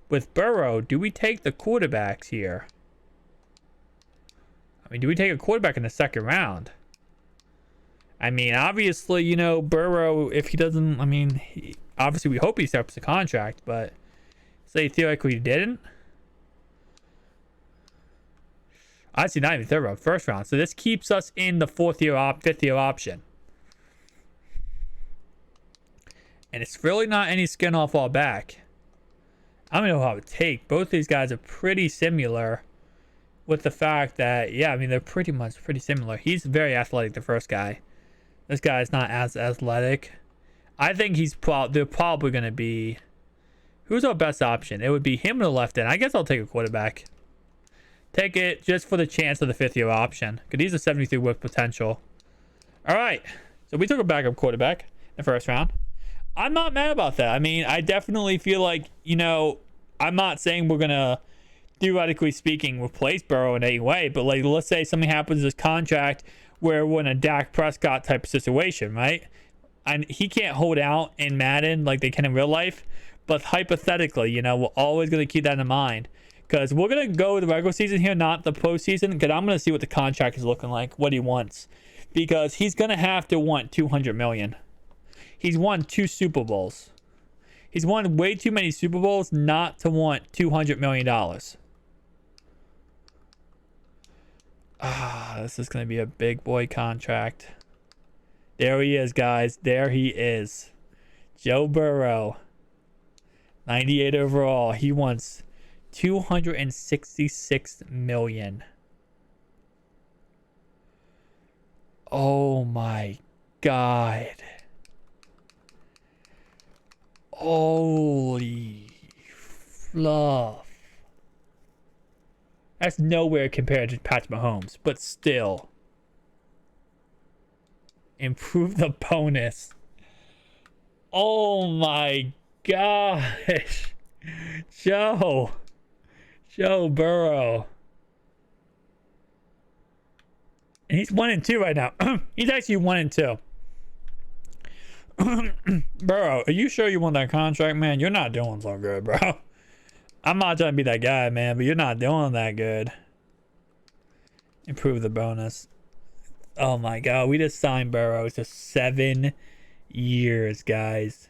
with Burrow, do we take the quarterbacks here? I mean, do we take a quarterback in the second round? I mean, obviously, you know, Burrow, if he doesn't, I mean, obviously we hope he accepts the contract, but say theoretically he didn't. Actually, not even third round, first round. So this keeps us in the fifth year option. And it's really not any skin off our back. I don't know how it would take. Both these guys are pretty similar with the fact that, yeah, I mean, they're pretty similar. He's very athletic, the first guy. This guy is not as athletic. I think they're probably going to be... Who's our best option? It would be him on the left end. I guess I'll take a quarterback. Take it just for the chance of the fifth year option. Because he's a 73 with potential. All right. So we took a backup quarterback in the first round. I'm not mad about that. I mean, I definitely feel like, you know, I'm not saying we're going to, theoretically speaking, replace Burrow in any way. But, like, let's say something happens to this contract where we're in a Dak Prescott type of situation, right? And he can't hold out in Madden like they can in real life. But hypothetically, you know, we're always going to keep that in mind. Because we're going to go the regular season here, not the postseason. Because I'm going to see what the contract is looking like, what he wants. Because he's going to have to want $200 million. He's won 2 Super Bowls. He's won way too many Super Bowls not to want $200 million. This is going to be a big boy contract. There he is, guys. There he is. Joe Burrow. 98 overall. He wants $266 million. Oh my God. Holy fluff. That's nowhere compared to Patrick Mahomes, but still. Improve the bonus. Oh my gosh. Joe Burrow. And he's 1-2 right now. He's actually 1-2. Bro, are you sure you want that contract, man? You're not doing so good, bro. I'm not trying to be that guy, man, but you're not doing that good. Improve the bonus. Oh my God, we just signed Burrows to 7 years, guys.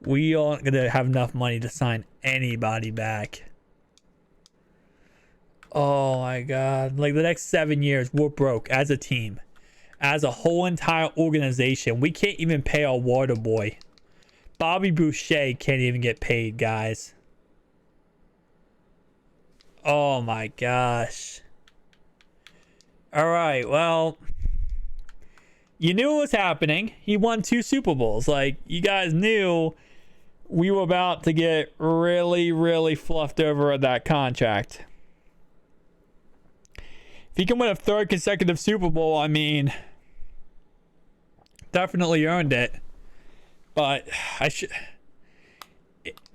We aren't gonna have enough money to sign anybody back. Oh my God, like the next 7 years, we're broke as a team. As a whole entire organization, we can't even pay our water boy. Bobby Boucher can't even get paid, guys. Oh my gosh. All right, well, you knew it was happening. He won 2 Super Bowls. Like, you guys knew we were about to get really, really fluffed over at that contract. If he can win a 3rd consecutive Super Bowl, I mean, definitely earned it. But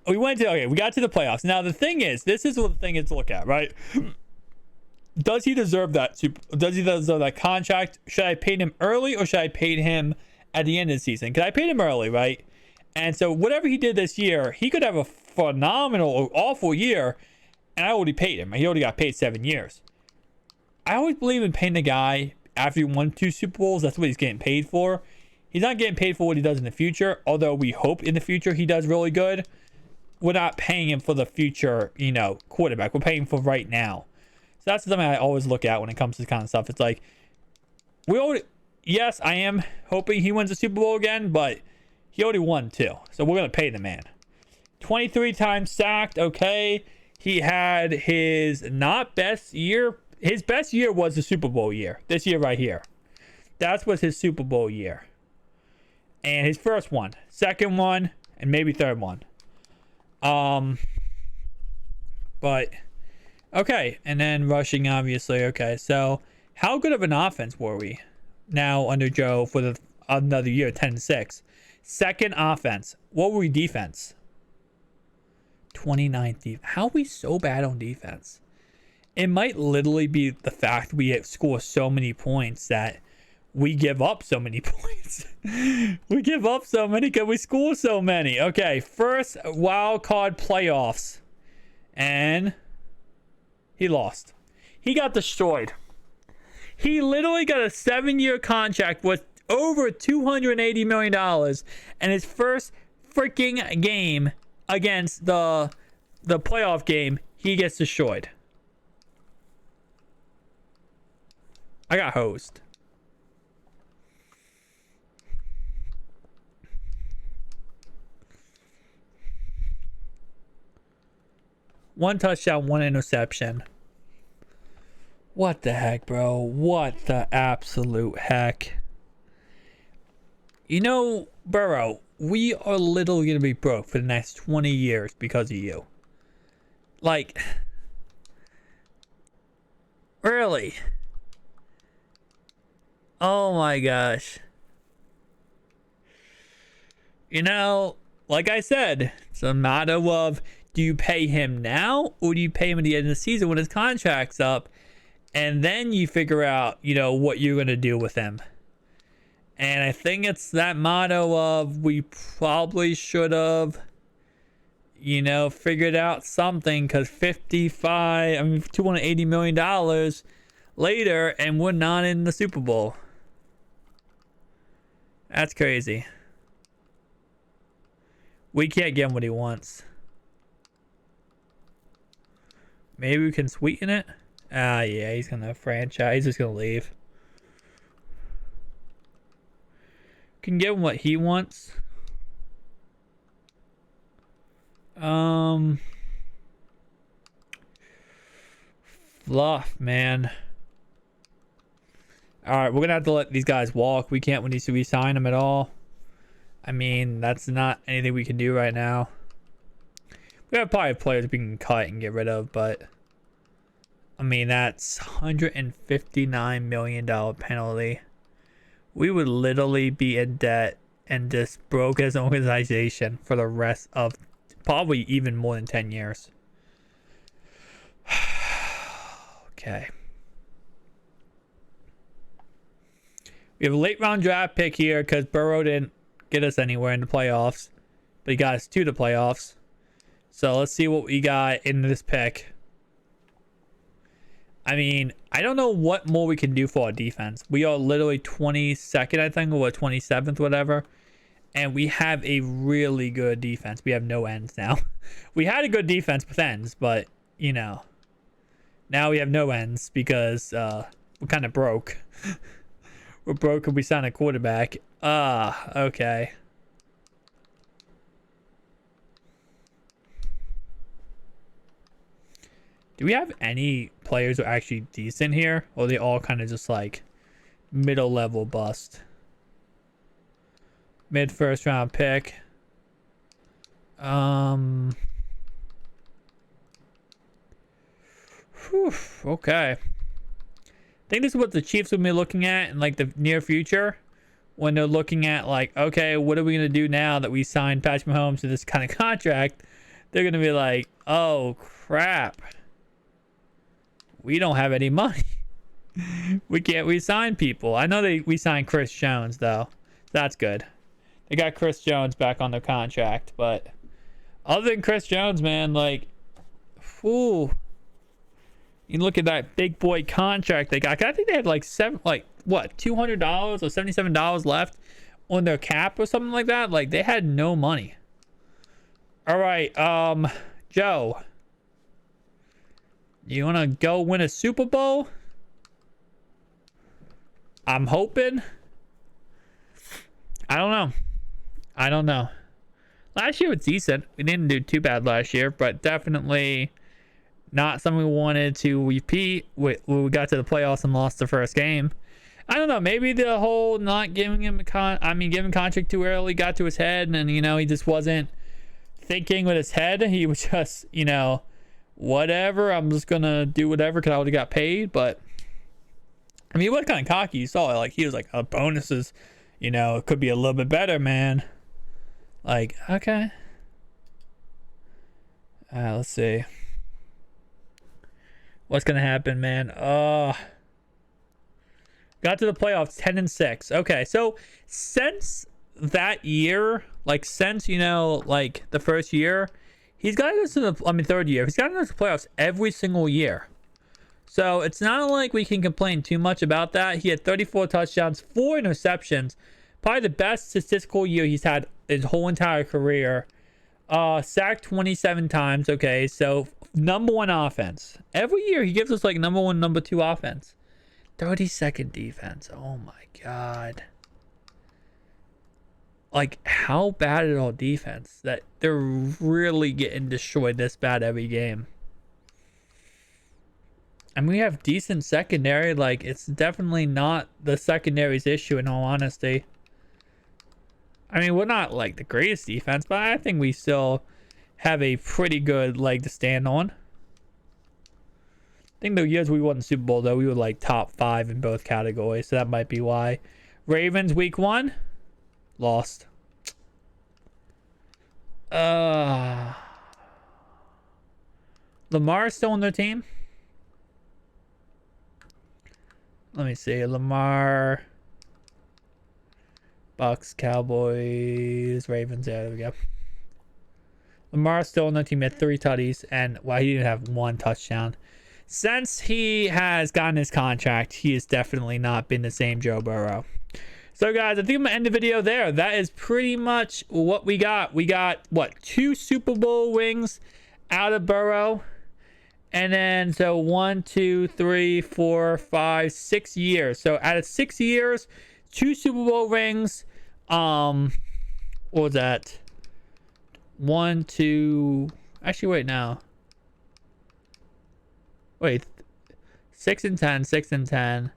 we got to the playoffs. Now the thing is, this is what the thing is to look at, right? does he deserve that? Does he deserve that contract? Should I pay him early or should I pay him at the end of the season? Because I paid him early, right? And so whatever he did this year, he could have a phenomenal or awful year, and I already paid him. He already got paid 7 years. I always believe in paying the guy after he won 2 Super Bowls. That's what he's getting paid for. He's not getting paid for what he does in the future, although we hope in the future he does really good. We're not paying him for the future, quarterback. We're paying for right now. So that's something I always look at when it comes to this kind of stuff. It's like, yes, I am hoping he wins the Super Bowl again, but he already won 2. So we're going to pay the man. 23 times sacked. Okay. He had his not best year. His best year was the Super Bowl year. This year right here. That was his Super Bowl year. And his first one, second one, and maybe third one. But okay. And then rushing, obviously. Okay. So how good of an offense were we now under Joe for another year? 10-6. Second offense. What were we defense? 29th defense. How are we so bad on defense? It might literally be the fact we score so many points that we give up so many points. We give up so many because we score so many. Okay, first wild card playoffs. And he lost. He got destroyed. He literally got a 7-year contract with over $280 million. And his first freaking game against the playoff game, he gets destroyed. I got hosed. One touchdown, 1 interception. What the heck, bro? What the absolute heck? Burrow, we are literally going to be broke for the next 20 years because of you. Like, really? Oh my gosh. Like I said, it's a matter of, do you pay him now or do you pay him at the end of the season when his contract's up? And then you figure out, what you're going to do with him. And I think it's that motto of we probably should have, figured out something, because $280 million later and we're not in the Super Bowl. That's crazy. We can't get him what he wants. Maybe we can sweeten it. Yeah, he's gonna franchise. He's just gonna leave. Can give him what he wants. Fluff, man. Alright, we're gonna have to let these guys walk. We can't need to re-sign them at all. I mean, that's not anything we can do right now. We have probably players we can cut and get rid of, but I mean, that's $159 million penalty. We would literally be in debt and just broke as an organization for the rest of probably even more than 10 years. Okay. We have a late round draft pick here because Burrow didn't get us anywhere in the playoffs, but he got us to the playoffs. So let's see what we got in this pick. I mean, I don't know what more we can do for our defense. We are literally 22nd, I think, or 27th, whatever. And we have a really good defense. We have no ends now. We had a good defense with ends, but, now we have no ends because we're kind of broke. We're broke because we signed a quarterback. Okay. Do we have any players who are actually decent here? Or are they all kind of just like middle level bust? Mid first round pick. Okay. I think this is what the Chiefs will be looking at in like the near future. When they're looking at like, okay, what are we going to do now that we signed Patrick Mahomes to this kind of contract? They're going to be like, oh crap. we don't have any money. We can't re-sign people. I know we signed Chris Jones though. That's good. They got Chris Jones back on their contract, but other than Chris Jones, man, like, ooh, you look at that big boy contract they got. I think they had like $200 or $77 left on their cap or something like that. Like, they had no money. All right, Joe, you want to go win a Super Bowl? I'm hoping. I don't know. Last year was decent. We didn't do too bad last year, but definitely not something we wanted to repeat. We got to the playoffs and lost the first game. I don't know. Maybe the whole not giving him giving contract too early got to his head, and he just wasn't thinking with his head. He was just, whatever. I'm just gonna do whatever because I already got paid. But I mean, he was kind of cocky. You saw it. Like, he was like, bonuses, it could be a little bit better, man. Like, okay. Let's see. What's going to happen, man? Got to the playoffs 10-6. Okay, so since that year, since, the first year, he's gotten us to the, third year. He's gotten us to the playoffs every single year. So it's not like we can complain too much about that. He had 34 touchdowns, 4 interceptions. Probably the best statistical year he's had his whole entire career. Sacked 27 times. Okay, so number 1 offense. Every year he gives us number 1, number 2 offense. 32nd defense. Oh my God. How bad is our defense that they're really getting destroyed this bad every game? And we have decent secondary. It's definitely not the secondary's issue, in all honesty. I mean, we're not the greatest defense, but I think we still have a pretty good leg to stand on. I think the years we won the Super Bowl, though, we were top 5 in both categories, so that might be why. Ravens week 1, lost. Lamar still on their team? Let me see. Lamar, Bucks, Cowboys, Ravens. Yeah, there we go. Lamar still on the team at 3 tutties, and he didn't have 1 touchdown. Since he has gotten his contract, he has definitely not been the same Joe Burrow. So, guys, I think I'm going to end the video there. That is pretty much what we got. We got, 2 Super Bowl rings out of Burrow. And then, so 1, 2, 3, 4, 5, 6 years. So out of 6 years, 2 Super Bowl rings. What was that? 1, 2. Actually, wait now. Wait. 6-10, 6-10.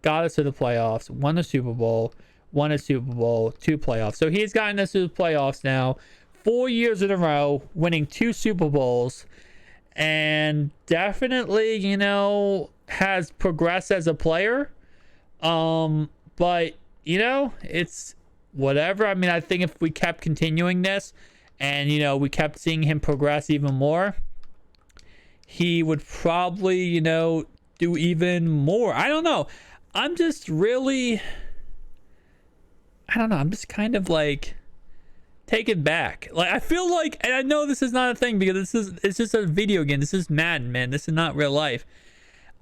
Got us to the playoffs. Won the Super Bowl. Won a Super Bowl. 2 playoffs. So he's gotten us to the playoffs now. 4 years in a row, winning 2 Super Bowls. And definitely, has progressed as a player. But, it's whatever. I mean, I think if we kept continuing this and, we kept seeing him progress even more, he would probably, do even more. I don't know. I'm just really, I'm just kind of taken back. I feel and I know this is not a thing because it's just a video game. This is Madden, man. This is not real life.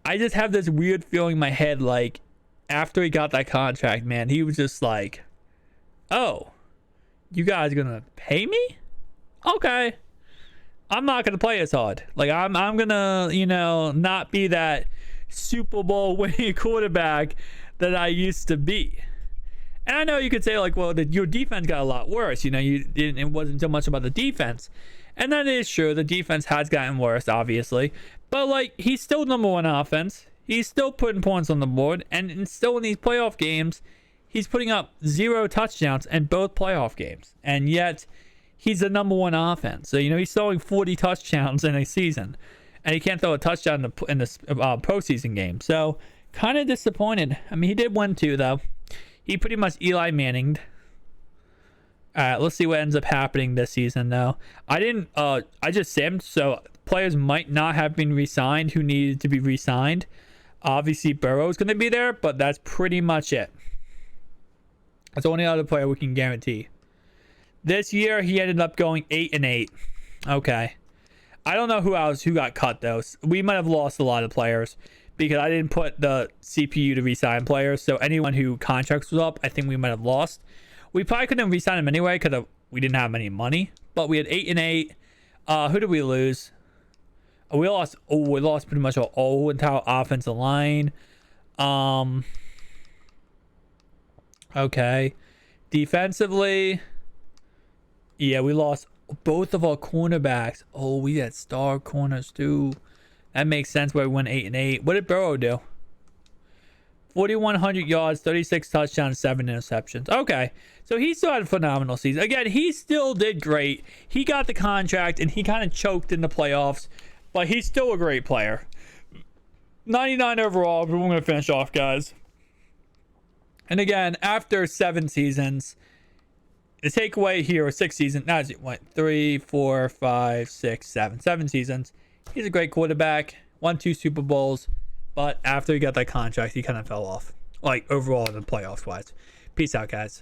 I just have this weird feeling in my head after he got that contract, man, he was just oh, you guys gonna pay me? Okay, I'm not gonna play as hard. I'm gonna not be that Super Bowl winning quarterback that I used to be. And I know you could say well, your defense got a lot worse. It wasn't so much about the defense. And that is true. The defense has gotten worse, obviously. But he's still number 1 offense. He's still putting points on the board. And still in these playoff games, he's putting up 0 touchdowns in both playoff games. And yet, he's the number 1 offense. So, he's throwing 40 touchdowns in a season. And he can't throw a touchdown in the postseason game. So, kind of disappointed. I mean, he did win 2, though. He pretty much Eli Manning'd. Let's see what ends up happening this season, though. I just simmed, so players might not have been re-signed who needed to be re-signed. Obviously, Burrows going to be there, but that's pretty much it. That's the only other player we can guarantee. This year, he ended up going 8-8. Okay. I don't know who got cut, though. We might have lost a lot of players because I didn't put the CPU to re-sign players. So anyone who contracts was up, I think we might have lost. We probably couldn't re-sign them anyway because we didn't have any money. But we had 8-8. Who did we lose? We lost pretty much our whole entire offensive line. Okay. Defensively, yeah, we lost both of our cornerbacks. Oh, we had star corners too. That makes sense why we went 8-8. What did Burrow do? 4,100 yards, 36 touchdowns, 7 interceptions. Okay, so he still had a phenomenal season. Again, he still did great. He got the contract and he kind of choked in the playoffs, but he's still a great player. 99 overall, but we're going to finish off, guys. And again, after 7 seasons, the takeaway here was 6 seasons. Now it went 3, 4, 5, 6, 7. 7 seasons. He's a great quarterback. Won 2 Super Bowls. But after he got that contract, he kind of fell off. Like, overall in the playoffs wise. Peace out, guys.